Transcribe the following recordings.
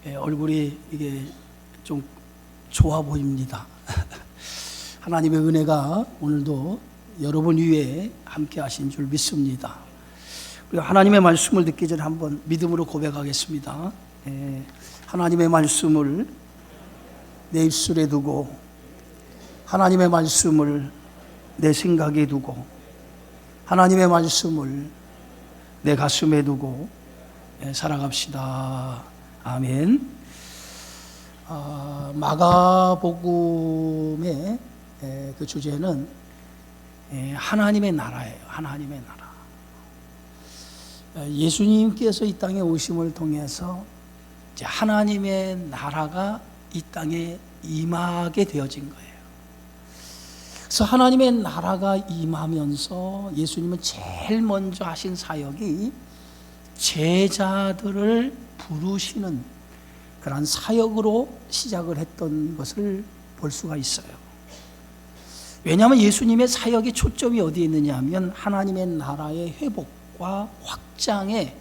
얼굴이 이게 좀 좋아 보입니다. 하나님의 은혜가 오늘도 여러분 위에 함께 하신 줄 믿습니다. 우리가 하나님의 말씀을 듣기 전에 한번 믿음으로 고백하겠습니다. 하나님의 말씀을 내 입술에 두고, 하나님의 말씀을 내 생각에 두고, 하나님의 말씀을 내 가슴에 두고 살아갑시다. 아멘. 마가복음의 그 주제는 하나님의 나라예요. 하나님의 나라. 예수님께서 이 땅에 오심을 통해서 이제 하나님의 나라가 이 땅에 임하게 되어진 거예요. 그래서 하나님의 나라가 임하면서 예수님은 제일 먼저 하신 사역이 제자들을 부르시는 그런 사역으로 시작을 했던 것을 볼 수가 있어요. 왜냐하면 예수님의 사역의 초점이 어디에 있느냐 하면 하나님의 나라의 회복과 확장에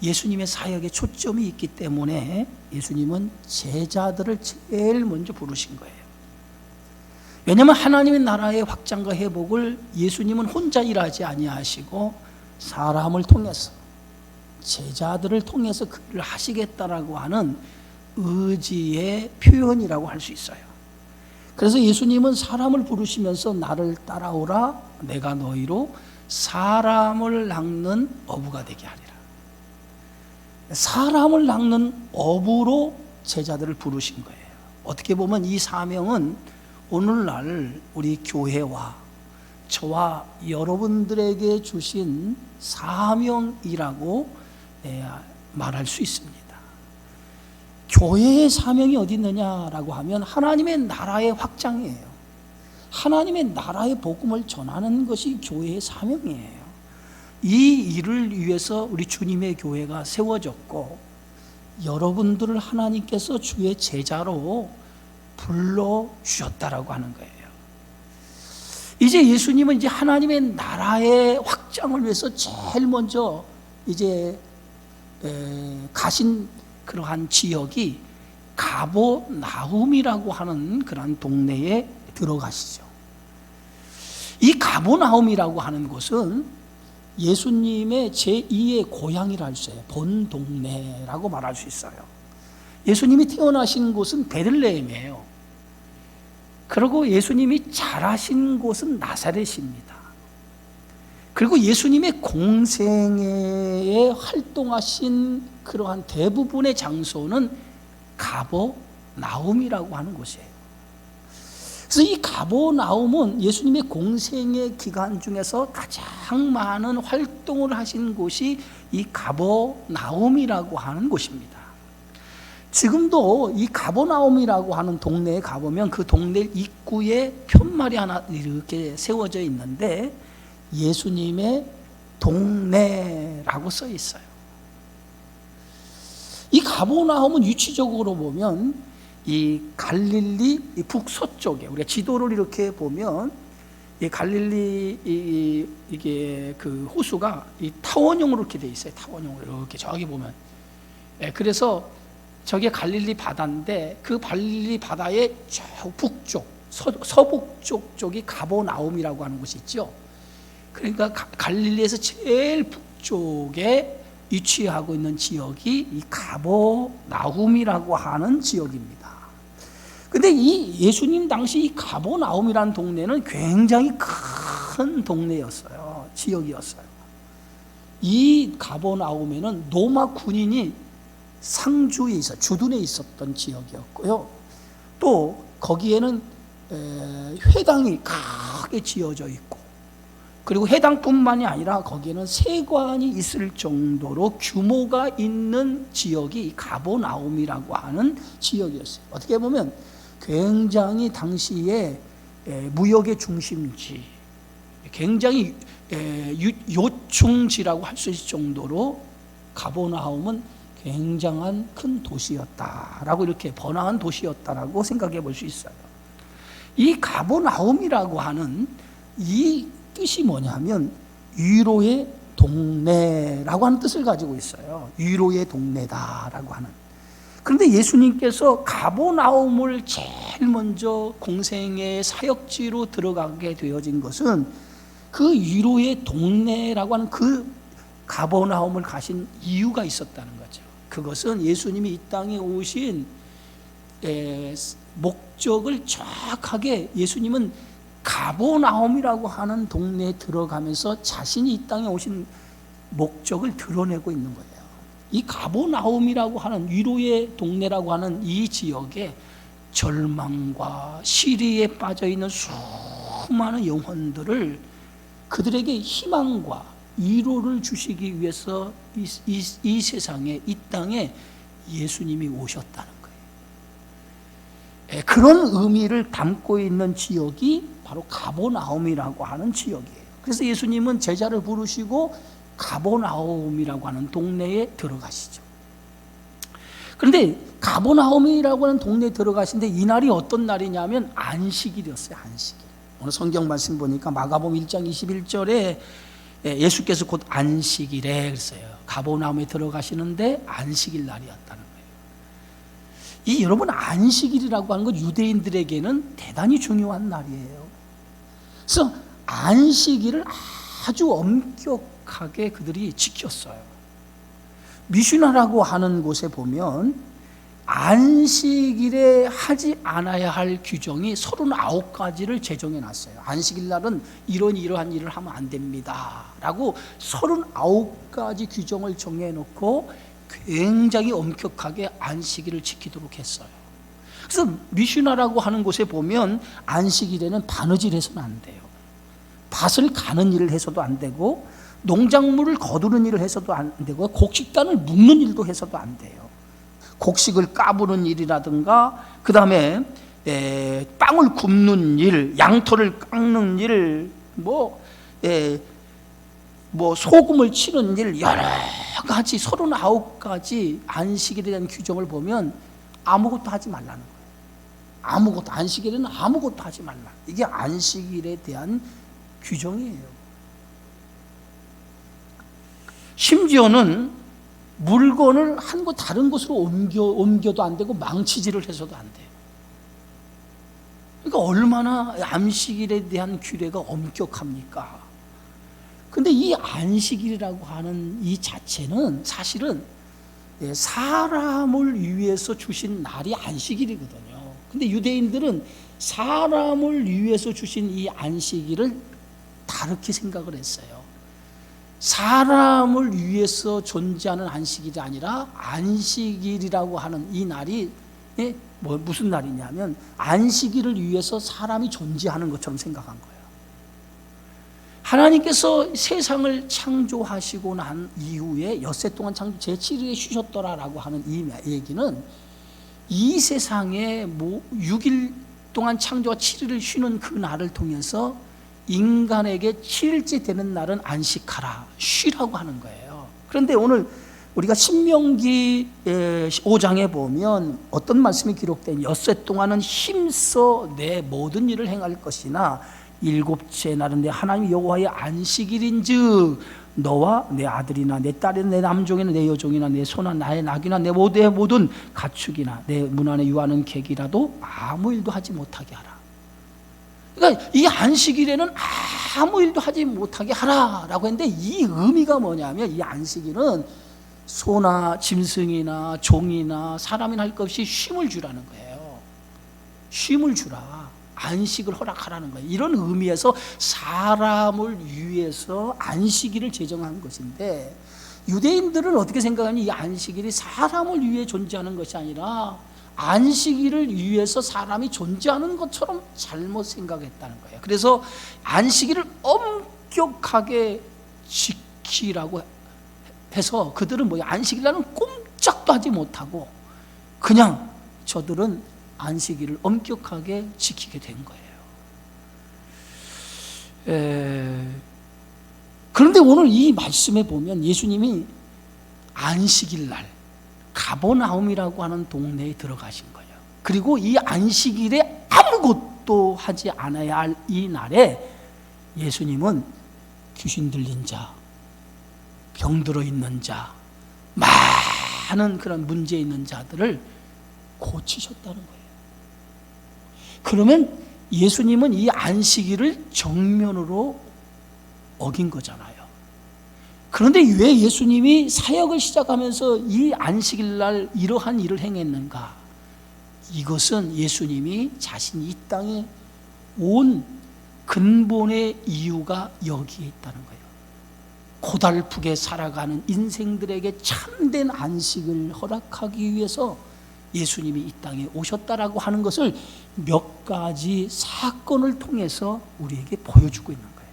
예수님의 사역의 초점이 있기 때문에 예수님은 제자들을 제일 먼저 부르신 거예요. 왜냐하면 하나님의 나라의 확장과 회복을 예수님은 혼자 일하지 아니하시고 사람을 통해서, 제자들을 통해서 그 일을 하시겠다라고 하는 의지의 표현이라고 할 수 있어요. 그래서 예수님은 사람을 부르시면서 나를 따라오라, 내가 너희로 사람을 낚는 어부가 되게 하리라. 사람을 낚는 어부로 제자들을 부르신 거예요. 어떻게 보면 이 사명은 오늘날 우리 교회와 저와 여러분들에게 주신 사명이라고 말할 수 있습니다. 교회의 사명이 어디 있느냐라고 하면 하나님의 나라의 확장이에요. 하나님의 나라의 복음을 전하는 것이 교회의 사명이에요. 이 일을 위해서 우리 주님의 교회가 세워졌고, 여러분들을 하나님께서 주의 제자로 불러주셨다라고 하는 거예요. 이제 예수님은 이제 하나님의 나라의 확장을 위해서 제일 먼저 이제 가신 그러한 지역이 가버나움이라고 하는 그런 동네에 들어가시죠. 이 가버나움이라고 하는 곳은 예수님의 제2의 고향이라 할 수 있어요. 본 동네라고 말할 수 있어요. 예수님이 태어나신 곳은 베들레헴이에요. 그리고 예수님이 자라신 곳은 나사렛입니다. 그리고 예수님의 공생애에 활동하신 그러한 대부분의 장소는 가버나움이라고 하는 곳이에요. 그래서 이 가버나움은 예수님의 공생애 기간 중에서 가장 많은 활동을 하신 곳이 이 가버나움이라고 하는 곳입니다. 지금도 이 가버나움이라고 하는 동네에 가보면 그 동네 입구에 편말이 하나 이렇게 세워져 있는데 예수님의 동네라고 써 있어요. 이 가버나움은 위치적으로 보면 이 갈릴리 북서쪽에, 우리가 지도를 이렇게 보면 이 갈릴리 이게 그 호수가 이 타원형으로 이렇게 돼 있어요. 타원형으로 이렇게 저기 보면. 그래서 저게 갈릴리 바다인데 그 갈릴리 바다의 저 북쪽, 서북쪽 쪽이 가버나움이라고 하는 곳이 있죠. 그러니까 갈릴리에서 제일 북쪽에 위치하고 있는 지역이 이 가버나움이라고 하는 지역입니다. 근데 이 예수님 당시 이 가버나움이라는 동네는 굉장히 큰 동네였어요. 지역이었어요. 이 가버나움에는 로마 군인이 상주에 있어 주둔에 있었던 지역이었고요. 또 거기에는 회당이 크게 지어져 있고, 그리고 회당뿐만이 아니라 거기에는 세관이 있을 정도로 규모가 있는 지역이 가버나움이라고 하는 지역이었어요. 어떻게 보면 굉장히 당시에 무역의 중심지, 굉장히 요충지라고 할 수 있을 정도로 가버나움은 굉장한 큰 도시였다라고, 이렇게 번화한 도시였다라고 생각해 볼 수 있어요. 이 가버나움이라고 하는 이 뜻이 뭐냐면 위로의 동네라고 하는 뜻을 가지고 있어요. 위로의 동네다라고 하는. 그런데 예수님께서 가버나움을 제일 먼저 공생의 사역지로 들어가게 되어진 것은 그 위로의 동네라고 하는 그 가버나움을 가신 이유가 있었다는 거죠. 그것은 예수님이 이 땅에 오신 목적을 정확하게, 예수님은 가버나움이라고 하는 동네에 들어가면서 자신이 이 땅에 오신 목적을 드러내고 있는 거예요. 이 가버나움이라고 하는 위로의 동네라고 하는 이 지역에 절망과 시리에 빠져 있는 수많은 영혼들을, 그들에게 희망과 위로를 주시기 위해서 이 세상에, 이 땅에 예수님이 오셨다는 거예요. 그런 의미를 담고 있는 지역이 바로 가버나움이라고 하는 지역이에요. 그래서 예수님은 제자를 부르시고 가버나움이라고 하는 동네에 들어가시죠. 그런데 가버나움이라고 하는 동네에 들어가신데 이 날이 어떤 날이냐면 안식일이었어요. 안식일. 오늘 성경 말씀 보니까 마가복음 1장 21절에 예수께서 곧 안식일에 그랬어요. 가버나움에 들어가시는데 안식일 날이었다는 거예요. 이 여러분, 안식일이라고 하는 건 유대인들에게는 대단히 중요한 날이에요. 그래서 안식일을 아주 엄격하게 그들이 지켰어요. 미슈나라고 하는 곳에 보면 안식일에 하지 않아야 할 규정이 39가지를 제정해 놨어요. 안식일 날은 이러한 일을 하면 안 됩니다 라고 39가지 규정을 정해 놓고 굉장히 엄격하게 안식일을 지키도록 했어요. 그래서 미슈나라고 하는 곳에 보면 안식일에는 바느질 해서는 안 돼요. 밭을 가는 일을 해서도 안 되고, 농작물을 거두는 일을 해서도 안 되고, 곡식단을 묶는 일도 해서도 안 돼요. 곡식을 까부는 일이라든가, 그 다음에 빵을 굽는 일, 양털을 깎는 일, 소금을 치는 일, 여러 가지 39가지 안식일에 대한 규정을 보면 아무것도 하지 말라는 거예요. 아무것도, 안식일에는 아무것도 하지 말라. 이게 안식일에 대한 규정이에요. 심지어는 물건을 한 곳 다른 곳으로 옮겨도 안 되고 망치질을 해서도 안 돼요. 그러니까 얼마나 안식일에 대한 규례가 엄격합니까? 근데 이 안식일이라고 하는 이 자체는 사실은 사람을 위해서 주신 날이 안식일이거든요. 근데 유대인들은 사람을 위해서 주신 이 안식일을 다르게 생각을 했어요. 사람을 위해서 존재하는 안식일이 아니라 안식일이라고 하는 이 날이 무슨 날이냐면 안식일을 위해서 사람이 존재하는 것처럼 생각한 거예요. 하나님께서 세상을 창조하시고 난 이후에 엿새 동안 창조 제7일에 쉬셨더라라고 하는 이 얘기는 이 세상에 6일 동안 창조와 7일을 쉬는 그 날을 통해서 인간에게 7일째 되는 날은 안식하라, 쉬라고 하는 거예요. 그런데 오늘 우리가 신명기 5장에 보면 어떤 말씀이 기록된, 엿새 동안은 힘써 내 모든 일을 행할 것이나 일곱째 날은 내 하나님 여호와의 안식일인즉 너와 내 아들이나 내 딸이나 내 남종이나 내 여종이나 내 소나 나의 낙이나 내 모든 가축이나 내 문 안에 유하는 객이라도 아무 일도 하지 못하게 하라. 그러니까 이 안식일에는 아무 일도 하지 못하게 하라라고 했는데, 이 의미가 뭐냐면 이 안식일은 소나 짐승이나 종이나 사람이나 할 것 없이 쉼을 주라는 거예요. 쉼을 주라, 안식을 허락하라는 거예요. 이런 의미에서 사람을 위해서 안식일을 제정한 것인데, 유대인들은 어떻게 생각하니 이 안식일이 사람을 위해 존재하는 것이 아니라 안식일을 위해서 사람이 존재하는 것처럼 잘못 생각했다는 거예요. 그래서 안식일을 엄격하게 지키라고 해서 그들은 안식일날은 꼼짝도 하지 못하고 그냥 저들은 안식일을 엄격하게 지키게 된 거예요. 그런데 오늘 이 말씀에 보면 예수님이 안식일날 가버나움이라고 하는 동네에 들어가신 거예요. 그리고 이 안식일에 아무것도 하지 않아야 할 이 날에 예수님은 귀신 들린 자, 병들어 있는 자, 많은 그런 문제 있는 자들을 고치셨다는 거예요. 그러면 예수님은 이 안식일을 정면으로 어긴 거잖아요. 그런데 왜 예수님이 사역을 시작하면서 이 안식일 날 이러한 일을 행했는가? 이것은 예수님이 자신이 이 땅에 온 근본의 이유가 여기에 있다는 거예요. 고달프게 살아가는 인생들에게 참된 안식을 허락하기 위해서 예수님이 이 땅에 오셨다라고 하는 것을 몇 가지 사건을 통해서 우리에게 보여주고 있는 거예요.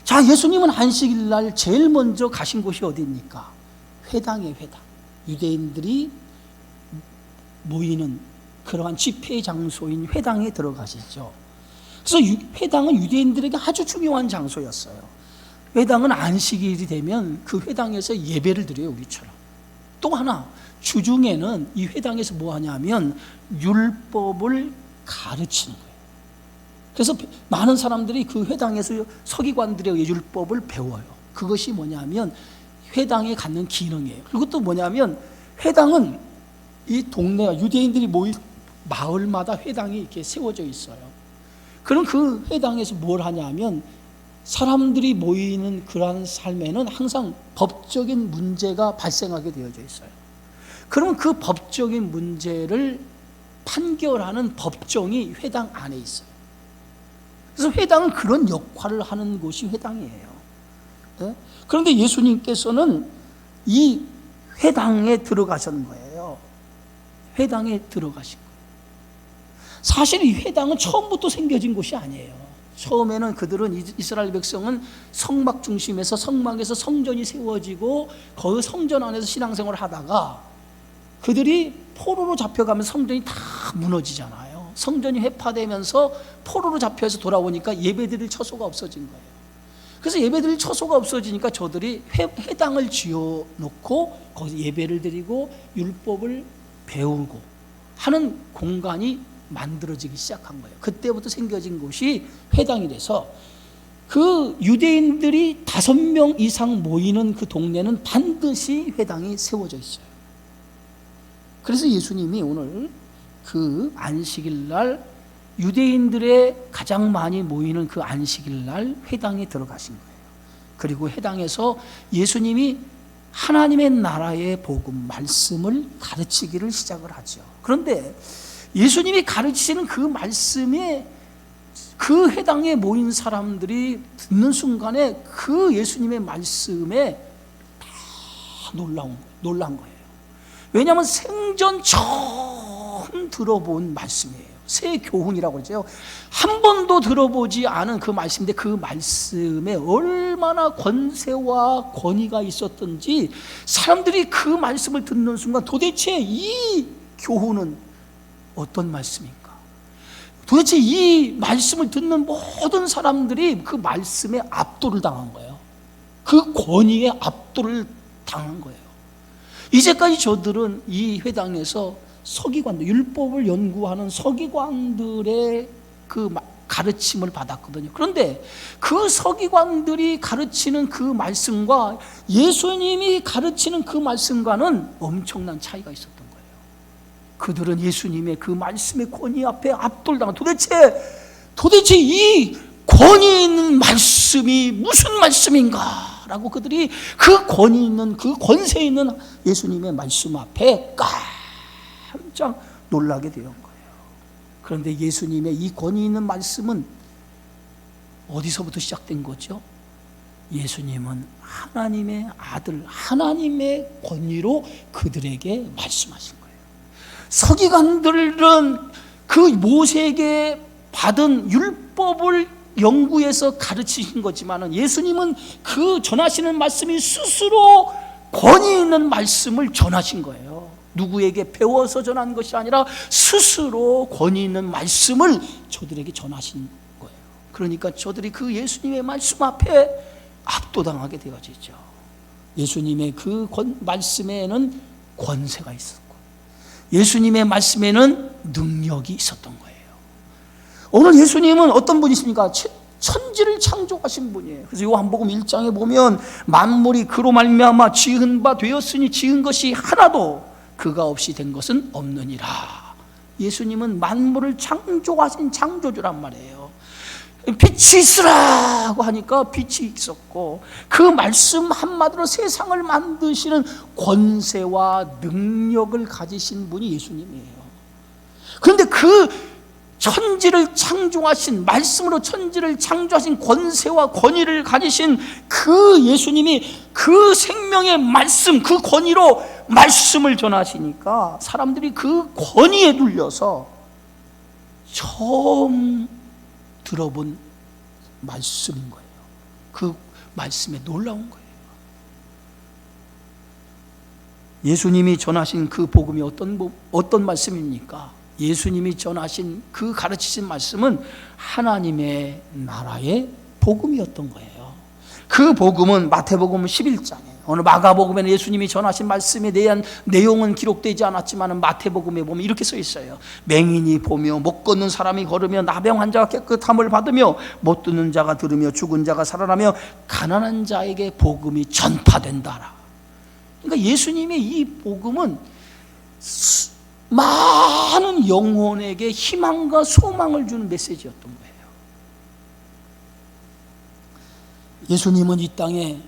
자, 예수님은 안식일 날 제일 먼저 가신 곳이 어디입니까? 회당의 회당. 유대인들이 모이는 그러한 집회 장소인 회당에 들어가시죠. 그래서 회당은 유대인들에게 아주 중요한 장소였어요. 회당은 안식일이 되면 그 회당에서 예배를 드려요, 우리처럼. 또 하나, 주중에는 이 회당에서 뭐 하냐면 율법을 가르치는 거예요. 그래서 많은 사람들이 그 회당에서 서기관들의 율법을 배워요. 그것이 뭐냐면 회당에 갖는 기능이에요. 그리고 또 뭐냐면 회당은 이 동네가 유대인들이 모인 마을마다 회당이 이렇게 세워져 있어요. 그럼 그 회당에서 뭘 하냐면 사람들이 모이는 그러한 삶에는 항상 법적인 문제가 발생하게 되어져 있어요. 그러면 그 법적인 문제를 판결하는 법정이 회당 안에 있어요. 그래서 회당은 그런 역할을 하는 곳이 회당이에요. 네? 그런데 예수님께서는 이 회당에 들어가신 거예요. 회당에 들어가신 거예요. 사실 이 회당은 처음부터 생겨진 곳이 아니에요. 처음에는 그들은 이스라엘 백성은 성막 중심에서 성막에서 성전이 세워지고 그 성전 안에서 신앙생활을 하다가 그들이 포로로 잡혀가면서 성전이 다 무너지잖아요. 성전이 회파되면서 포로로 잡혀서 돌아오니까 예배드릴 처소가 없어진 거예요. 그래서 예배드릴 처소가 없어지니까 저들이 회당을 지어놓고 거기서 예배를 드리고 율법을 배우고 하는 공간이 만들어지기 시작한 거예요. 그때부터 생겨진 곳이 회당이 돼서 그 유대인들이 5명 이상 모이는 그 동네는 반드시 회당이 세워져 있어요. 그래서 예수님이 오늘 그 안식일 날 유대인들의 가장 많이 모이는 그 안식일 날 회당에 들어가신 거예요. 그리고 회당에서 예수님이 하나님의 나라의 복음 말씀을 가르치기를 시작을 하죠. 그런데 예수님이 가르치시는 그 말씀에 그 회당에 모인 사람들이 듣는 순간에 그 예수님의 말씀에 다 놀란 거예요. 왜냐하면 생전 처음 들어본 말씀이에요. 새 교훈이라고 그러죠. 한 번도 들어보지 않은 그 말씀인데 그 말씀에 얼마나 권세와 권위가 있었던지 사람들이 그 말씀을 듣는 순간 도대체 이 교훈은 어떤 말씀인가? 도대체 이 말씀을 듣는 모든 사람들이 그 말씀에 압도를 당한 거예요. 그 권위에 압도를 당한 거예요. 이제까지 저들은 이 회당에서 서기관들, 율법을 연구하는 서기관들의 그 가르침을 받았거든요. 그런데 그 서기관들이 가르치는 그 말씀과 예수님이 가르치는 그 말씀과는 엄청난 차이가 있었던 거예요. 그들은 예수님의 그 말씀의 권위 앞에 압도당한 도대체 이 권위 있는 말씀이 무슨 말씀인가? 라고 그들이 그 권위 있는 그 권세 있는 예수님의 말씀 앞에 깜짝 놀라게 되는 거예요. 그런데 예수님의 이 권위 있는 말씀은 어디서부터 시작된 거죠? 예수님은 하나님의 아들, 하나님의 권위로 그들에게 말씀하신 거예요. 서기관들은 그 모세에게 받은 율법을 연구해서 가르치신 거지만은 예수님은 그 전하시는 말씀이 스스로 권위 있는 말씀을 전하신 거예요. 누구에게 배워서 전한 것이 아니라 스스로 권위 있는 말씀을 저들에게 전하신 거예요. 그러니까 저들이 그 예수님의 말씀 앞에 압도당하게 되어지죠. 예수님의 그 말씀에는 권세가 있었고 예수님의 말씀에는 능력이 있었던 거예요. 오늘 예수님은 어떤 분이십니까? 천지를 창조하신 분이에요. 그래서 요한복음 1장에 보면 만물이 그로 말미암아 지은 바 되었으니 지은 것이 하나도 그가 없이 된 것은 없느니라. 예수님은 만물을 창조하신 창조주란 말이에요. 빛이 있으라고 하니까 빛이 있었고, 그 말씀 한마디로 세상을 만드시는 권세와 능력을 가지신 분이 예수님이에요. 그런데 그 천지를 창조하신, 말씀으로 천지를 창조하신 권세와 권위를 가지신 그 예수님이 그 생명의 말씀, 그 권위로 말씀을 전하시니까 사람들이 그 권위에 눌려서 처음 들어본 말씀인 거예요. 그 말씀에 놀라운 거예요. 예수님이 전하신 그 복음이 어떤 말씀입니까? 예수님이 전하신 그 가르치신 말씀은 하나님의 나라의 복음이었던 거예요. 그 복음은 마태복음 11장에, 오늘 마가복음에는 예수님이 전하신 말씀에 대한 내용은 기록되지 않았지만 마태복음에 보면 이렇게 써 있어요. 맹인이 보며, 못 걷는 사람이 걸으며, 나병 환자가 깨끗함을 받으며, 못 듣는 자가 들으며, 죽은 자가 살아나며, 가난한 자에게 복음이 전파된다라. 그러니까 예수님의 이 복음은 많은 영혼에게 희망과 소망을 주는 메시지였던 거예요. 예수님은 이 땅에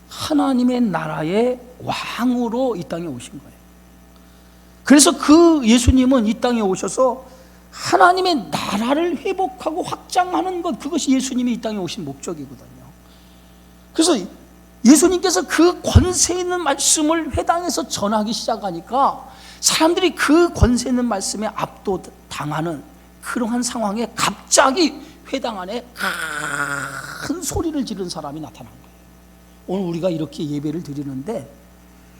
하나님의 나라의 왕으로 이 땅에 오신 거예요. 그래서 그 예수님은 이 땅에 오셔서 하나님의 나라를 회복하고 확장하는 것, 그것이 예수님이 이 땅에 오신 목적이거든요. 그래서 예수님께서 그 권세 있는 말씀을 회당에서 전하기 시작하니까 사람들이 그 권세 있는 말씀에 압도당하는 그러한 상황에 갑자기 회당 안에 큰 소리를 지르는 사람이 나타난 거예요. 오늘 우리가 이렇게 예배를 드리는데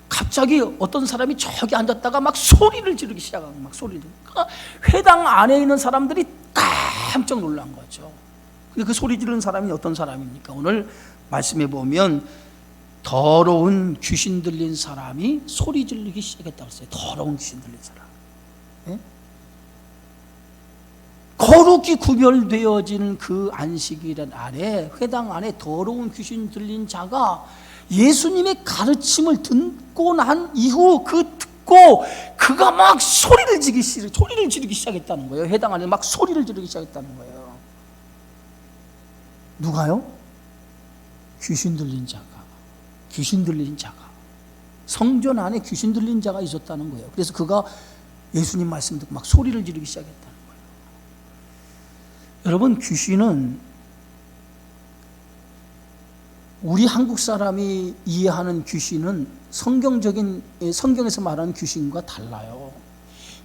갑자기 어떤 사람이 저기 앉았다가 막 소리를 지르기 시작하고, 막 소리를 지르니까 회당 안에 있는 사람들이 깜짝 놀란 거죠. 근데 그 소리 지르는 사람이 어떤 사람입니까? 오늘 말씀해 보면 더러운 귀신 들린 사람이 소리 지르기 시작했다고 했어요. 더러운 귀신 들린 사람. 예? 거룩히 구별되어진 그 안식일 안에, 회당 안에 더러운 귀신 들린 자가 예수님의 가르침을 듣고 난 이후 그가 막 소리를 지르기 시작했다는 거예요. 회당 안에 막 소리를 지르기 시작했다는 거예요. 누가요? 귀신 들린 자가 성전 안에 귀신 들린 자가 있었다는 거예요. 그래서 그가 예수님 말씀 듣고 막 소리를 지르기 시작했다는 거예요. 여러분, 귀신은 우리 한국 사람이 이해하는 귀신은 성경에서 말하는 귀신과 달라요.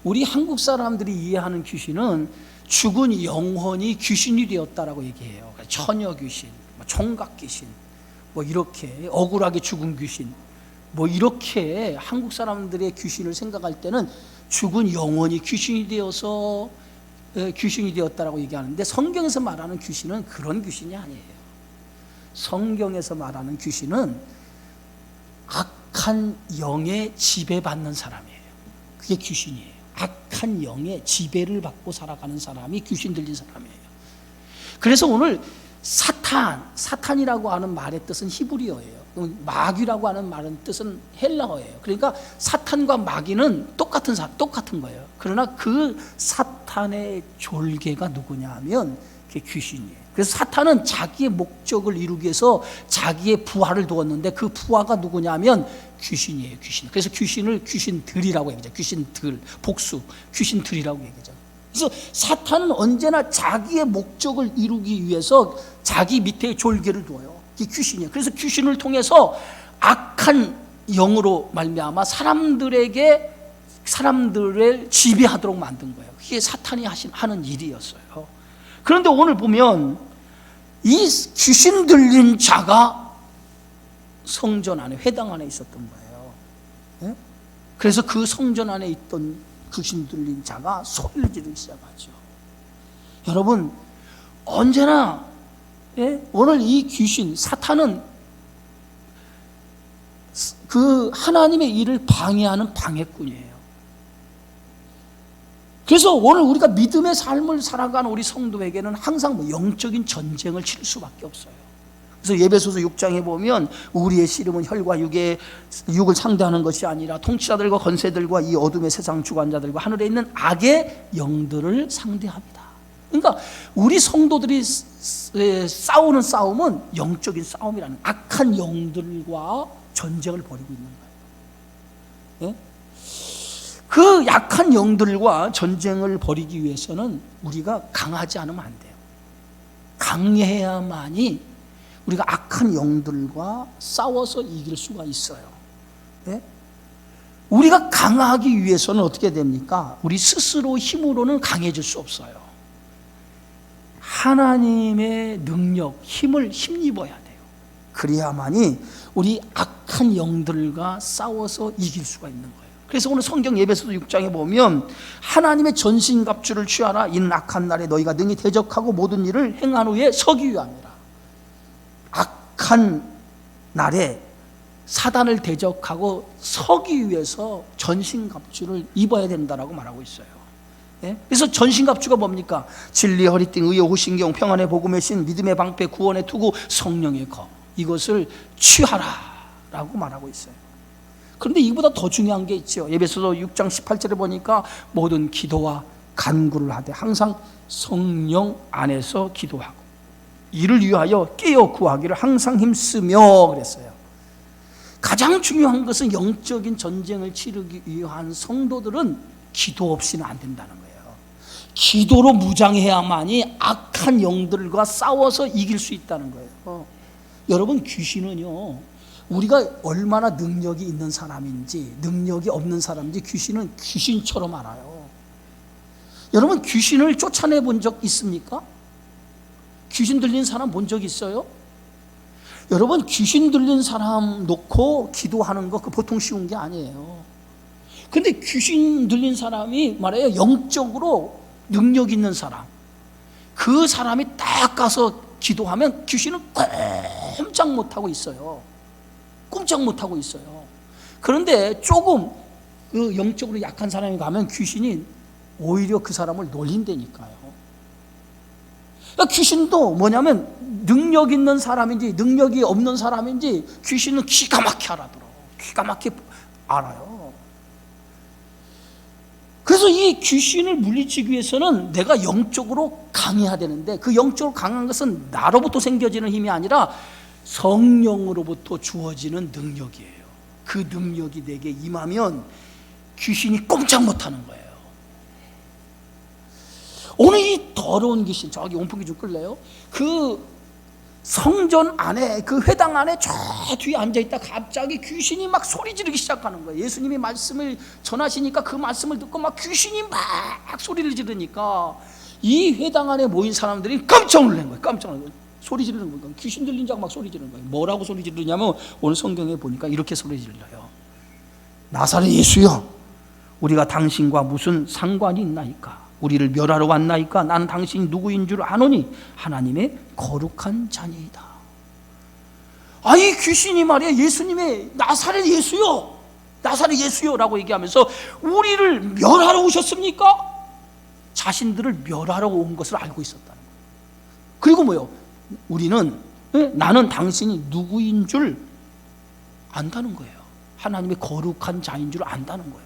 우리 한국 사람들이 이해하는 귀신은 죽은 영혼이 귀신이 되었다라고 얘기해요. 처녀 귀신, 총각 귀신, 이렇게 억울하게 죽은 귀신, 이렇게 한국 사람들의 귀신을 생각할 때는 죽은 영혼이 귀신이 되었다라고 얘기하는데, 성경에서 말하는 귀신은 그런 귀신이 아니에요. 성경에서 말하는 귀신은 악한 영에 지배받는 사람이에요. 그게 귀신이에요. 악한 영에 지배를 받고 살아가는 사람이 귀신 들린 사람이에요. 그래서 오늘 사탄이라고 하는 말의 뜻은 히브리어예요. 마귀라고 하는 말의 뜻은 헬라어예요. 그러니까 사탄과 마귀는 똑같은 거예요. 그러나 그 사탄의 졸개가 누구냐 하면 그게 귀신이에요. 그래서 사탄은 자기의 목적을 이루기 위해서 자기의 부하를 두었는데, 그 부하가 누구냐 하면 귀신이에요. 귀신. 그래서 귀신을 귀신들이라고 얘기하죠. 귀신들, 복수, 귀신들이라고 얘기하죠. 그래서 사탄은 언제나 자기의 목적을 이루기 위해서 자기 밑에 졸개를 두어요. 이게 귀신이에요. 그래서 귀신을 통해서 악한 영으로 말미암아 사람들을 지배하도록 만든 거예요. 그게 사탄이 하는 일이었어요. 그런데 오늘 보면 이 귀신 들린 자가 성전 안에, 회당 안에 있었던 거예요. 예? 그래서 그 성전 안에 있던 귀신 들린 자가 소리를 지르기 시작하죠. 여러분, 언제나 오늘 이 귀신, 사탄은 그 하나님의 일을 방해하는 방해꾼이에요. 그래서 오늘 우리가 믿음의 삶을 살아가는 우리 성도에게는 항상 영적인 전쟁을 치를 수밖에 없어요. 그래서 에베소서 6장에 보면 우리의 씨름은 혈과 육을 상대하는 것이 아니라 통치자들과 권세들과 이 어둠의 세상 주관자들과 하늘에 있는 악의 영들을 상대합니다. 그러니까 우리 성도들이 싸우는 싸움은 영적인 싸움이라는, 악한 영들과 전쟁을 벌이고 있는 거예요. 예? 그 약한 영들과 전쟁을 벌이기 위해서는 우리가 강하지 않으면 안 돼요. 강해야만이 우리가 악한 영들과 싸워서 이길 수가 있어요. 예? 우리가 강하기 위해서는 어떻게 됩니까? 우리 스스로 힘으로는 강해질 수 없어요. 하나님의 능력, 힘을 힘입어야 돼요. 그래야만이 우리 악한 영들과 싸워서 이길 수가 있는 거예요. 그래서 오늘 성경 에베소서 6장에 보면 하나님의 전신갑주를 취하라. 이는 악한 날에 너희가 능히 대적하고 모든 일을 행한 후에 서기 위함이라. 악한 날에 사단을 대적하고 서기 위해서 전신갑주를 입어야 된다라고 말하고 있어요. 예? 그래서 전신갑주가 뭡니까? 진리, 허리띠, 의의 호신경, 평안의 복음의 신, 믿음의 방패, 구원의 투구, 성령의 검, 이것을 취하라라고 말하고 있어요. 그런데 이보다 더 중요한 게 있죠. 에베소서 6장 18절에 보니까 모든 기도와 간구를 하되 항상 성령 안에서 기도하고 이를 위하여 깨어 구하기를 항상 힘쓰며 그랬어요. 가장 중요한 것은 영적인 전쟁을 치르기 위한 성도들은 기도 없이는 안 된다는 거예요. 기도로 무장해야만이 악한 영들과 싸워서 이길 수 있다는 거예요. 여러분, 귀신은요, 우리가 얼마나 능력이 있는 사람인지 능력이 없는 사람인지 귀신은 귀신처럼 알아요. 여러분, 귀신을 쫓아내 본 적 있습니까? 귀신 들린 사람 본 적 있어요? 여러분, 귀신 들린 사람 놓고 기도하는 거 그 보통 쉬운 게 아니에요. 근데 귀신 들린 사람이 말해요, 영적으로 능력 있는 사람, 그 사람이 딱 가서 기도하면 귀신은 꼼짝 못하고 있어요. 꼼짝 못하고 있어요. 그런데 조금 그 영적으로 약한 사람이 가면 귀신이 오히려 그 사람을 놀린다니까요. 그러니까 귀신도 뭐냐면 능력 있는 사람인지 능력이 없는 사람인지 귀신은 기가 막히게 알아들어. 기가 막히게 알아요. 그래서 이 귀신을 물리치기 위해서는 내가 영적으로 강해야 되는데, 그 영적으로 강한 것은 나로부터 생겨지는 힘이 아니라 성령으로부터 주어지는 능력이에요. 그 능력이 내게 임하면 귀신이 꼼짝 못하는 거예요. 오늘 이 더러운 귀신, 저기 온풍기 좀 끌래요? 그 성전 안에, 그 회당 안에 저 뒤에 앉아있다 갑자기 귀신이 막 소리 지르기 시작하는 거예요. 예수님이 말씀을 전하시니까 그 말씀을 듣고 막 귀신이 막 소리를 지르니까 이 회당 안에 모인 사람들이 깜짝 놀란 거예요. 깜짝 놀란 거예요. 소리 지르는 거예요. 귀신 들린 자가 막 소리 지르는 거예요. 뭐라고 소리 지르냐면 오늘 성경에 보니까 이렇게 소리 질러요. 나사렛 예수여, 우리가 당신과 무슨 상관이 있나이까? 우리를 멸하러 왔나이까? 나는 당신이 누구인 줄 아노니 하나님의 거룩한 자니이다. 이 귀신이 말이야, 예수님의 나사렛 예수여, 나사렛 예수여라고 얘기하면서 우리를 멸하러 오셨습니까? 자신들을 멸하러 온 것을 알고 있었다는 거예요. 그리고 뭐요? 우리는, 나는 당신이 누구인 줄 안다는 거예요. 하나님의 거룩한 자인 줄 안다는 거예요.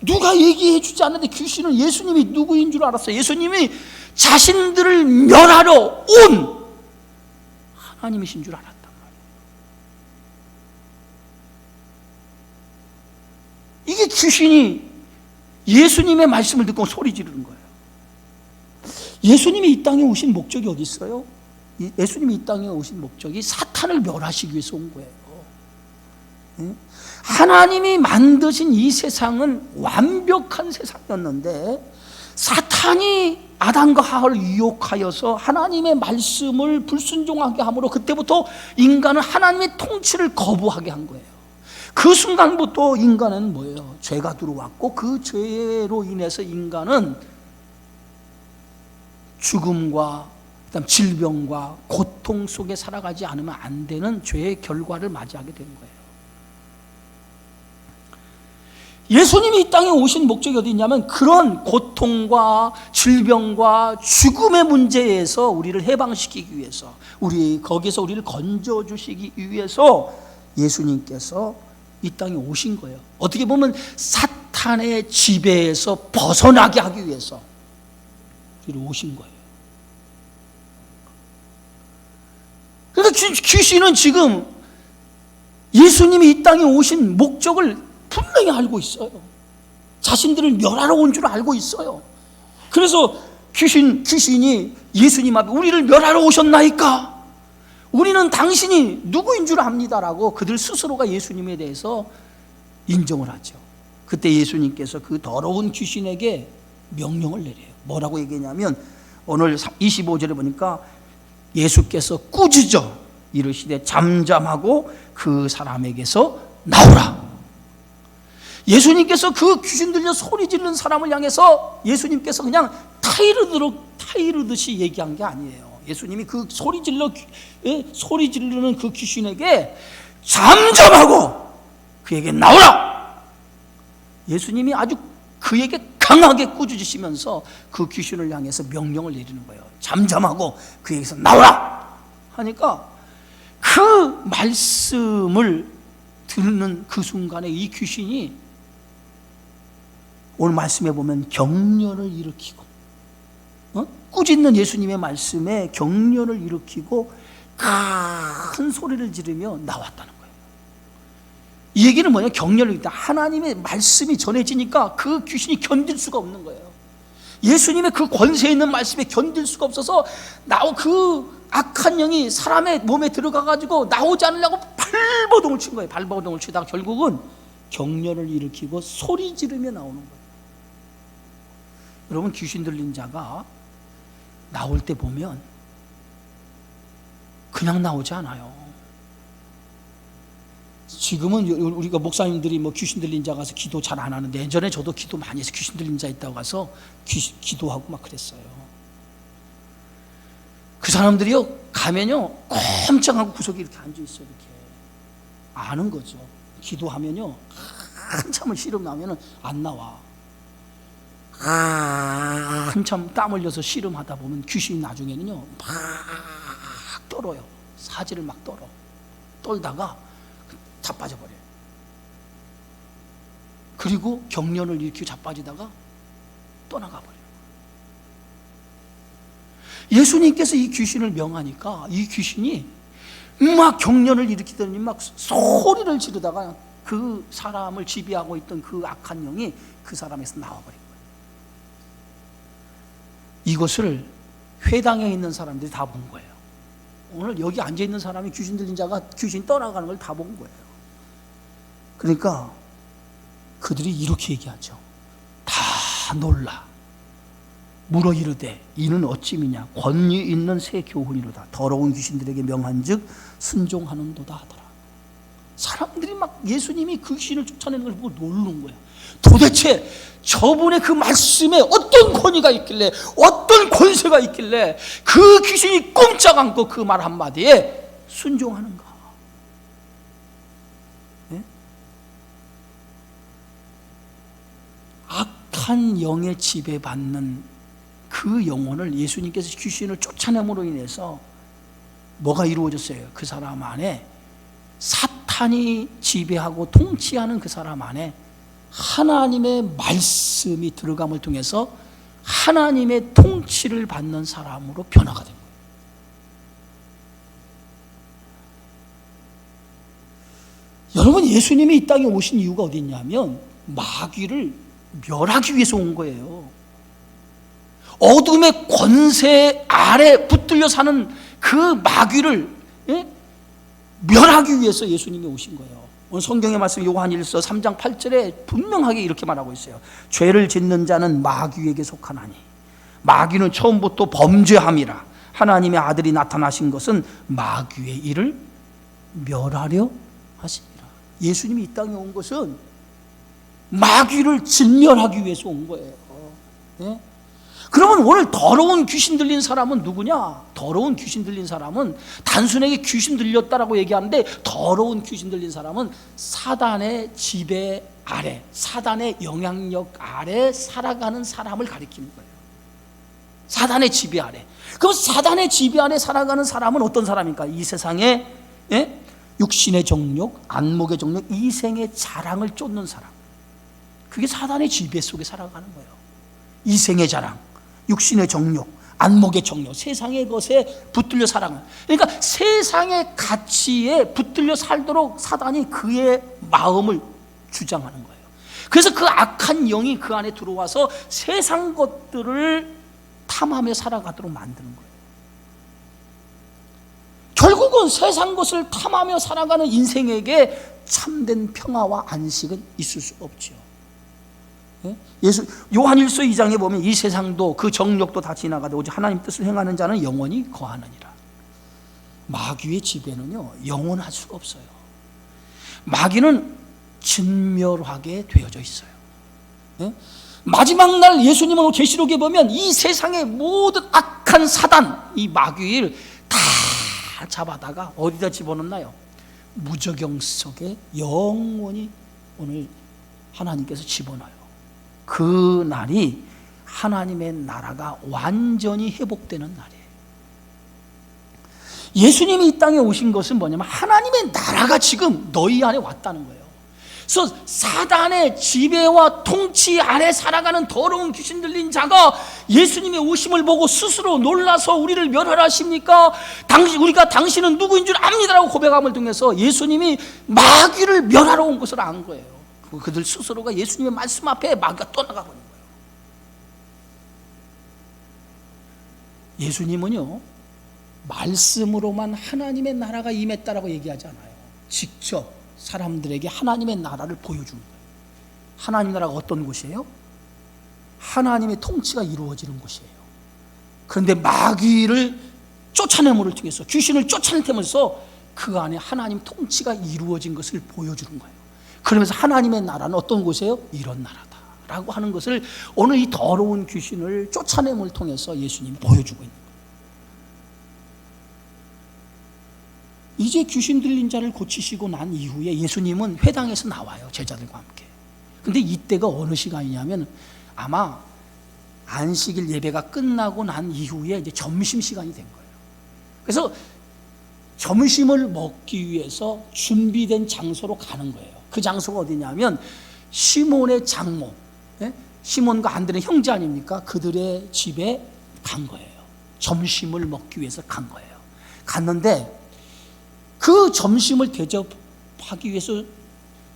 누가 얘기해 주지 않는데 귀신은 예수님이 누구인 줄 알았어요. 예수님이 자신들을 멸하러 온 하나님이신 줄 알았단 말이에요. 이게 귀신이 예수님의 말씀을 듣고 소리 지르는 거예요. 예수님이 이 땅에 오신 목적이 어디 있어요? 예수님이 이 땅에 오신 목적이 사탄을 멸하시기 위해서 온 거예요. 하나님이 만드신 이 세상은 완벽한 세상이었는데 사탄이 아담과 하와를 유혹하여서 하나님의 말씀을 불순종하게 함으로 그때부터 인간은 하나님의 통치를 거부하게 한 거예요. 그 순간부터 인간은 뭐예요? 죄가 들어왔고 그 죄로 인해서 인간은 죽음과 그다음 질병과 고통 속에 살아가지 않으면 안 되는 죄의 결과를 맞이하게 된 거예요. 예수님이 이 땅에 오신 목적이 어디 있냐면 그런 고통과 질병과 죽음의 문제에서 우리를 해방시키기 위해서, 거기서 우리를 건져주시기 위해서 예수님께서 이 땅에 오신 거예요. 어떻게 보면 사탄의 지배에서 벗어나게 하기 위해서 우리를 오신 거예요. 그러니까 귀신은 지금 예수님이 이 땅에 오신 목적을 분명히 알고 있어요. 자신들을 멸하러 온 줄 알고 있어요. 그래서 귀신이 예수님 앞에 우리를 멸하러 오셨나이까? 우리는 당신이 누구인 줄 압니다라고 그들 스스로가 예수님에 대해서 인정을 하죠. 그때 예수님께서 그 더러운 귀신에게 명령을 내려요. 뭐라고 얘기했냐면 오늘 25절에 보니까 예수께서 꾸짖어 이르시되 잠잠하고 그 사람에게서 나오라. 예수님께서 그 귀신 들려 소리 지르는 사람을 향해서 예수님께서 그냥 타이르듯이 얘기한 게 아니에요. 예수님이 그 소리 지르는 그 귀신에게 잠잠하고 그에게 나오라. 예수님이 아주 그에게 강하게 꾸짖으시면서 그 귀신을 향해서 명령을 내리는 거예요. 잠잠하고 그에게서 나오라 하니까 그 말씀을 듣는 그 순간에 이 귀신이 오늘 말씀에 보면 격려를 일으키고 꾸짖는 예수님의 말씀에 격려를 일으키고 큰 소리를 지르며 나왔다는 거예요. 이 얘기는 뭐냐? 격려를 일으키다. 하나님의 말씀이 전해지니까 그 귀신이 견딜 수가 없는 거예요. 예수님의 그 권세 있는 말씀에 견딜 수가 없어서 그 악한 영이 사람의 몸에 들어가가지고 나오지 않으려고 발버둥을 친 거예요. 발버둥을 치다가 결국은 격려를 일으키고 소리 지르며 나오는 거예요. 여러분, 귀신 들린 자가 나올 때 보면 그냥 나오지 않아요. 지금은 우리가 목사님들이 뭐 귀신 들린 자 가서 기도 잘 안 하는데 예전에 저도 기도 많이 해서 귀신 들린 자 있다고 가서 기도하고 막 그랬어요. 그 사람들이요 가면요 꼼짝하고 구석에 이렇게 앉아 있어요. 이렇게 아는 거죠. 기도하면요 한참을 씨름 나면은 안 나와. 한참 땀 흘려서 씨름하다 보면 귀신이 나중에는요 막 떨어요. 사지를 막 떨다가 자빠져버려요. 그리고 경련을 일으키고 자빠지다가 떠나가버려요. 예수님께서 이 귀신을 명하니까 이 귀신이 막 경련을 일으키더니 막 소리를 지르다가 그 사람을 지배하고 있던 그 악한 영이 그 사람에서 나와버린 거예요. 이것을 회당에 있는 사람들이 다 본 거예요. 오늘 여기 앉아있는 사람이 귀신 들린 자가 귀신 떠나가는 걸 다 본 거예요. 그러니까 그들이 이렇게 얘기하죠. 다 놀라 물어 이르되 이는 어찌미냐 권위 있는 새 교훈이로다. 더러운 귀신들에게 명한즉 순종하는도다 하더라. 사람들이 막 예수님이 그 귀신을 쫓아내는 걸 보고 놀란 거야. 도대체 저분의 그 말씀에 어떤 권위가 있길래, 어떤 권세가 있길래 그 귀신이 꼼짝 않고 그 말 한마디에 순종하는가? 네? 악한 영에 지배받는 그 영혼을 예수님께서 귀신을 쫓아냄으로 인해서 뭐가 이루어졌어요? 그 사람 안에 사탄이 지배하고 통치하는 그 사람 안에 하나님의 말씀이 들어감을 통해서 하나님의 통치를 받는 사람으로 변화가 된 거예요. 여러분, 예수님이 이 땅에 오신 이유가 어디 있냐면 마귀를 멸하기 위해서 온 거예요. 어둠의 권세 아래 붙들려 사는 그 마귀를 멸하기 위해서 예수님이 오신 거예요. 오늘 성경의 말씀 요한일서 3장 8절에 분명하게 이렇게 말하고 있어요. 죄를 짓는 자는 마귀에게 속하나니 마귀는 처음부터 범죄함이라. 하나님의 아들이 나타나신 것은 마귀의 일을 멸하려 하시니라. 예수님이 이 땅에 온 것은 마귀를 진멸하기 위해서 온 거예요. 네? 그러면 오늘 더러운 귀신 들린 사람은 누구냐? 더러운 귀신 들린 사람은 단순하게 귀신 들렸다라고 얘기하는데 더러운 귀신 들린 사람은 사단의 지배 아래, 사단의 영향력 아래 살아가는 사람을 가리키는 거예요. 사단의 지배 아래. 그럼 사단의 지배 아래 살아가는 사람은 어떤 사람입니까? 이 세상에 육신의 정욕, 안목의 정욕, 이생의 자랑을 쫓는 사람. 그게 사단의 지배 속에 살아가는 거예요. 이생의 자랑, 육신의 정욕, 안목의 정욕, 세상의 것에 붙들려 살아가는. 그러니까 세상의 가치에 붙들려 살도록 사단이 그의 마음을 주장하는 거예요. 그래서 그 악한 영이 그 안에 들어와서 세상 것들을 탐하며 살아가도록 만드는 거예요. 결국은 세상 것을 탐하며 살아가는 인생에게 참된 평화와 안식은 있을 수 없죠. 요한일서 2장에 보면 이 세상도 그 정욕도 다 지나가되 오직 하나님 뜻을 행하는 자는 영원히 거하느니라. 마귀의 지배는요 영원할 수가 없어요. 마귀는 진멸하게 되어져 있어요. 마지막 날 예수님은 계시록에 보면 이 세상의 모든 악한 사단, 이 마귀를 다 잡아다가 어디다 집어넣나요? 무저경 속에 영원히 오늘 하나님께서 집어넣어요. 그 날이 하나님의 나라가 완전히 회복되는 날이에요. 예수님이 이 땅에 오신 것은 뭐냐면 하나님의 나라가 지금 너희 안에 왔다는 거예요. 그래서 사단의 지배와 통치 아래 살아가는 더러운 귀신 들린 자가 예수님의 오심을 보고 스스로 놀라서 우리를 멸하십니까? 우리가 당신은 누구인 줄 압니다라고 고백함을 통해서 예수님이 마귀를 멸하러 온 것을 안 거예요. 그들 스스로가 예수님의 말씀 앞에 마귀가 떠나가 버린 거예요. 예수님은요 말씀으로만 하나님의 나라가 임했다라고 얘기하지 않아요. 직접 사람들에게 하나님의 나라를 보여주는 거예요. 하나님 나라가 어떤 곳이에요? 하나님의 통치가 이루어지는 곳이에요. 그런데 마귀를 쫓아내므로 통해서 귀신을 쫓아내면서 그 안에 하나님 통치가 이루어진 것을 보여주는 거예요. 그러면서 하나님의 나라는 어떤 곳이에요? 이런 나라다라고 하는 것을 오늘 이 더러운 귀신을 쫓아냄을 통해서 예수님이 보여주고 있는 거예요. 이제 귀신 들린 자를 고치시고 난 이후에 예수님은 회당에서 나와요. 제자들과 함께. 근데 이때가 어느 시간이냐면 아마 안식일 예배가 끝나고 난 이후에 이제 점심시간이 된 거예요. 그래서 점심을 먹기 위해서 준비된 장소로 가는 거예요. 그 장소가 어디냐면 시몬의 장모, 시몬과 안드레 형제 아닙니까? 그들의 집에 간 거예요. 점심을 먹기 위해서 간 거예요. 갔는데 그 점심을 대접하기 위해서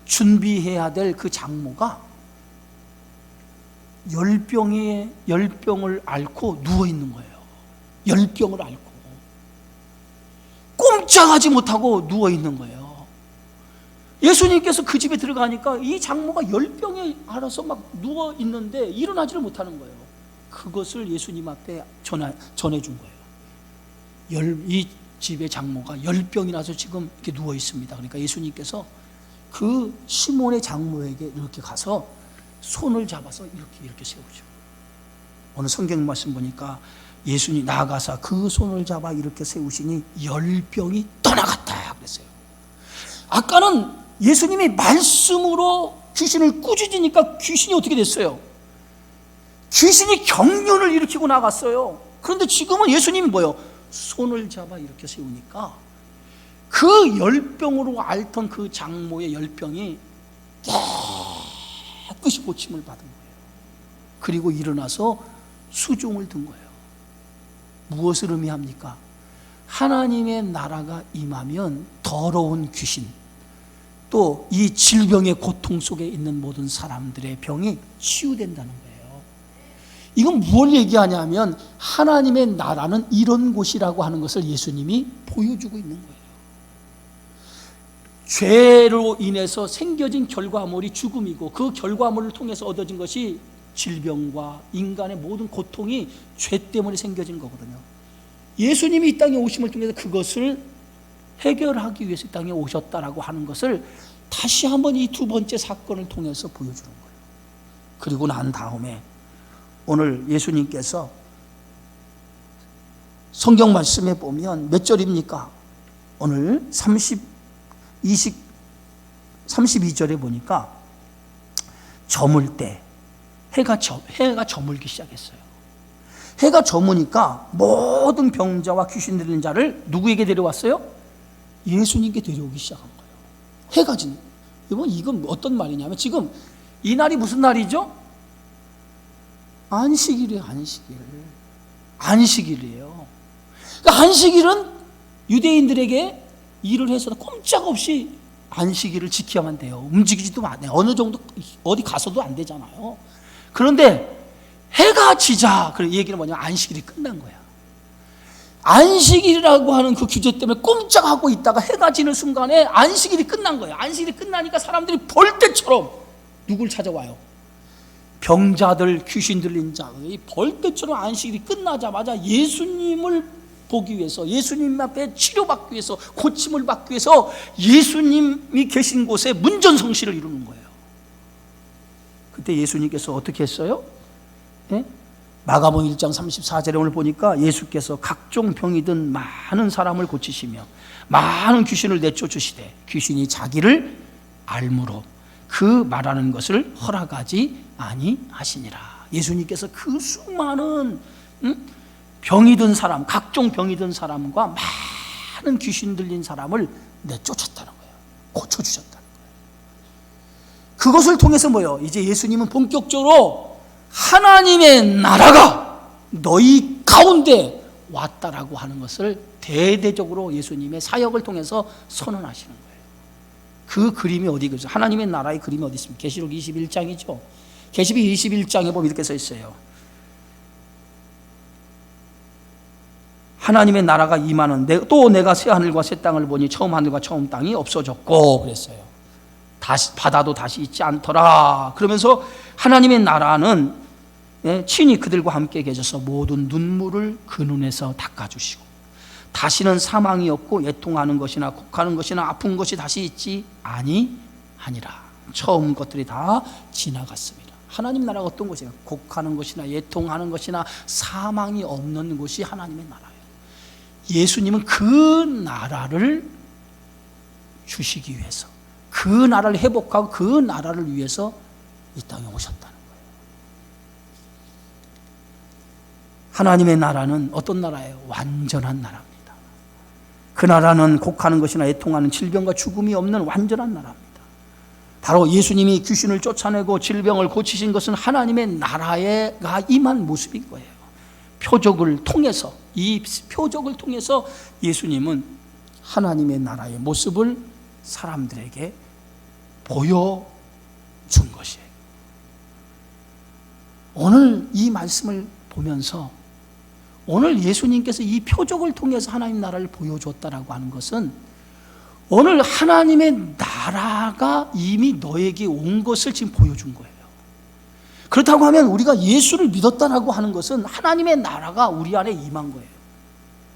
준비해야 될 그 장모가 열병을 앓고 누워있는 거예요. 열병을 앓고 꼼짝하지 못하고 누워있는 거예요. 예수님께서 그 집에 들어가니까 이 장모가 열병에 앓아서 막 누워있는데 일어나지를 못하는 거예요. 그것을 예수님 앞에 전해준 거예요. 이 집의 장모가 열병이 나서 지금 이렇게 누워 있습니다. 그러니까 예수님께서 그 시몬의 장모에게 이렇게 가서 손을 잡아서 이렇게 세우죠. 오늘 성경 말씀 보니까 예수님 나아가서 그 손을 잡아 이렇게 세우시니 열병이 떠나갔다 그랬어요. 아까는 예수님이 말씀으로 귀신을 꾸짖으니까 귀신이 어떻게 됐어요? 귀신이 경련을 일으키고 나갔어요. 그런데 지금은 예수님이 뭐예요? 손을 잡아 이렇게 세우니까 그 열병으로 앓던 그 장모의 열병이 깨끗이 고침을 받은 거예요. 그리고 일어나서 수종을 든 거예요. 무엇을 의미합니까? 하나님의 나라가 임하면 더러운 귀신, 또 이 질병의 고통 속에 있는 모든 사람들의 병이 치유된다는 거예요. 이건 무엇을 얘기하냐면 하나님의 나라는 이런 곳이라고 하는 것을 예수님이 보여주고 있는 거예요. 죄로 인해서 생겨진 결과물이 죽음이고 그 결과물을 통해서 얻어진 것이 질병과 인간의 모든 고통이 죄 때문에 생겨진 거거든요. 예수님이 이 땅에 오심을 통해서 그것을 해결하기 위해서 이 땅에 오셨다라고 하는 것을 다시 한번 이 두 번째 사건을 통해서 보여주는 거예요. 그리고 난 다음에 오늘 예수님께서 성경 말씀에 보면 몇 절입니까? 오늘 32절에 보니까 저물 때 해가 저물기 시작했어요. 해가 저무니까 모든 병자와 귀신 들린 자를 누구에게 데려왔어요? 예수님께 데려오기 시작한 거예요. 해가 진. 이건 어떤 말이냐면 지금 이 날이 무슨 날이죠? 안식일이에요. 안식일이에요. 그러니까 안식일은 유대인들에게 일을 해서도 꼼짝없이 안식일을 지켜야만 돼요. 움직이지도 않아요. 어느 정도 어디 가서도 안 되잖아요. 그런데 해가 지자, 그 얘기는 뭐냐면 안식일이 끝난 거야. 안식일이라고 하는 그 규제 때문에 꼼짝하고 있다가 해가 지는 순간에 안식일이 끝난 거예요. 안식일이 끝나니까 사람들이 벌떼처럼 누굴 찾아와요? 병자들, 귀신 들린 자들이 벌떼처럼 안식일이 끝나자마자 예수님을 보기 위해서, 예수님 앞에 치료받기 위해서, 고침을 받기 위해서 예수님이 계신 곳에 문전성시를 이루는 거예요. 그때 예수님께서 어떻게 했어요? 예? 마가복음 1장 34절에 오늘 보니까 예수께서 각종 병이 든 많은 사람을 고치시며 많은 귀신을 내쫓으시되 귀신이 자기를 알므로 그 말하는 것을 허락하지 아니하시니라. 예수님께서 그 수많은 병이 든 사람, 각종 병이 든 사람과 많은 귀신 들린 사람을 내쫓았다는 거예요. 고쳐주셨다는 거예요. 그것을 통해서 뭐예요? 이제 예수님은 본격적으로 하나님의 나라가 너희 가운데 왔다라고 하는 것을 대대적으로 예수님의 사역을 통해서 선언하시는 거예요. 그 그림이 어디 있어요? 하나님의 나라의 그림이 어디 있습니까? 계시록 21장이죠. 계시록 21장에 보면 이렇게 써 있어요. 하나님의 나라가 임하는, 또 내가 새 하늘과 새 땅을 보니 처음 하늘과 처음 땅이 없어졌고 그랬어요. 다시 바다도 다시 있지 않더라. 그러면서 하나님의 나라는 친히 그들과 함께 계셔서 모든 눈물을 그 눈에서 닦아주시고 다시는 사망이 없고 애통하는 것이나 곡하는 것이나 아픈 것이 다시 있지 아니하니라. 처음 것들이 다 지나갔습니다. 하나님 나라가 어떤 곳이에요? 곡하는 것이나 애통하는 것이나 사망이 없는 곳이 하나님의 나라예요. 예수님은 그 나라를 주시기 위해서, 그 나라를 회복하고 그 나라를 위해서 이 땅에 오셨다는 거예요. 하나님의 나라는 어떤 나라예요? 완전한 나라입니다. 그 나라는 곡하는 것이나 애통하는 질병과 죽음이 없는 완전한 나라입니다. 바로 예수님이 귀신을 쫓아내고 질병을 고치신 것은 하나님의 나라가 임한 모습인 거예요. 표적을 통해서, 이 표적을 통해서 예수님은 하나님의 나라의 모습을 사람들에게 보여준 것이에요. 오늘 이 말씀을 보면서 오늘 예수님께서 이 표적을 통해서 하나님 나라를 보여줬다라고 하는 것은 오늘 하나님의 나라가 이미 너에게 온 것을 지금 보여준 거예요. 그렇다고 하면 우리가 예수를 믿었다라고 하는 것은 하나님의 나라가 우리 안에 임한 거예요.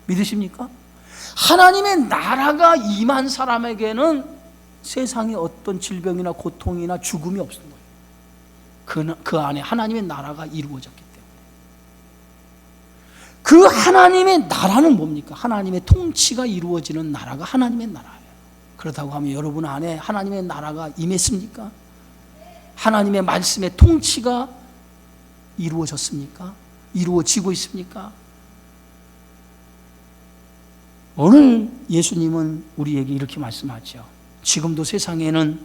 믿으십니까? 하나님의 나라가 임한 사람에게는 세상에 어떤 질병이나 고통이나 죽음이 없는 거예요. 그 안에 하나님의 나라가 이루어졌기 때문에. 그 하나님의 나라는 뭡니까? 하나님의 통치가 이루어지는 나라가 하나님의 나라예요. 그렇다고 하면 여러분 안에 하나님의 나라가 임했습니까? 하나님의 말씀의 통치가 이루어졌습니까? 이루어지고 있습니까? 오늘 예수님은 우리에게 이렇게 말씀하죠. 지금도 세상에는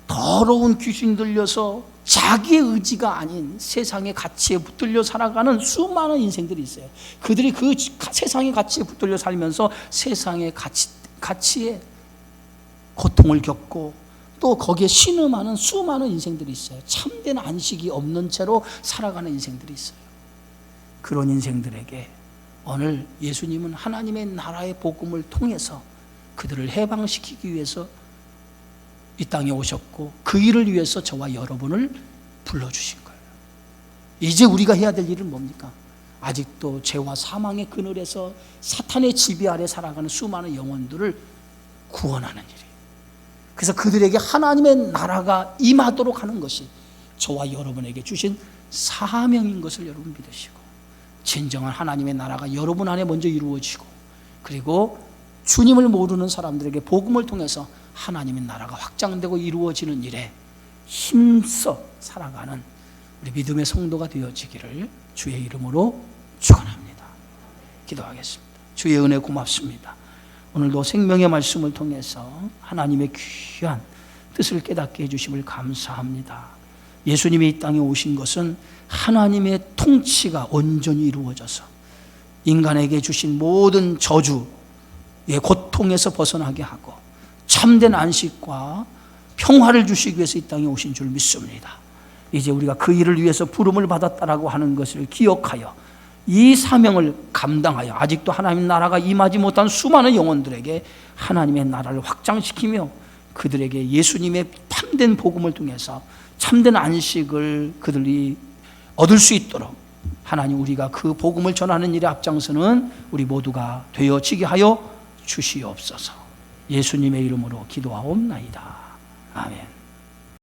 더러운 귀신 들려서 자기의 의지가 아닌 세상의 가치에 붙들려 살아가는 수많은 인생들이 있어요. 그들이 그 세상의 가치에 붙들려 살면서 세상의 가치에 고통을 겪고 또 거기에 신음하는 수많은 인생들이 있어요. 참된 안식이 없는 채로 살아가는 인생들이 있어요. 그런 인생들에게 오늘 예수님은 하나님의 나라의 복음을 통해서 그들을 해방시키기 위해서 이 땅에 오셨고 그 일을 위해서 저와 여러분을 불러주신 거예요. 이제 우리가 해야 될 일은 뭡니까? 아직도 죄와 사망의 그늘에서 사탄의 지배 아래 살아가는 수많은 영혼들을 구원하는 일이에요. 그래서 그들에게 하나님의 나라가 임하도록 하는 것이 저와 여러분에게 주신 사명인 것을 여러분 믿으시고 진정한 하나님의 나라가 여러분 안에 먼저 이루어지고 그리고 주님을 모르는 사람들에게 복음을 통해서 하나님의 나라가 확장되고 이루어지는 일에 힘써 살아가는 우리 믿음의 성도가 되어지기를 주의 이름으로 축원합니다. 기도하겠습니다. 주의 은혜 고맙습니다. 오늘도 생명의 말씀을 통해서 하나님의 귀한 뜻을 깨닫게 해주심을 감사합니다. 예수님이 이 땅에 오신 것은 하나님의 통치가 온전히 이루어져서 인간에게 주신 모든 저주의 고통에서 벗어나게 하고 참된 안식과 평화를 주시기 위해서 이 땅에 오신 줄 믿습니다. 이제 우리가 그 일을 위해서 부름을 받았다라고 하는 것을 기억하여 이 사명을 감당하여 아직도 하나님 나라가 임하지 못한 수많은 영혼들에게 하나님의 나라를 확장시키며 그들에게 예수님의 참된 복음을 통해서 참된 안식을 그들이 얻을 수 있도록 하나님 우리가 그 복음을 전하는 일에 앞장서는 우리 모두가 되어지게 하여 주시옵소서. 예수님의 이름으로 기도하옵나이다. 아멘.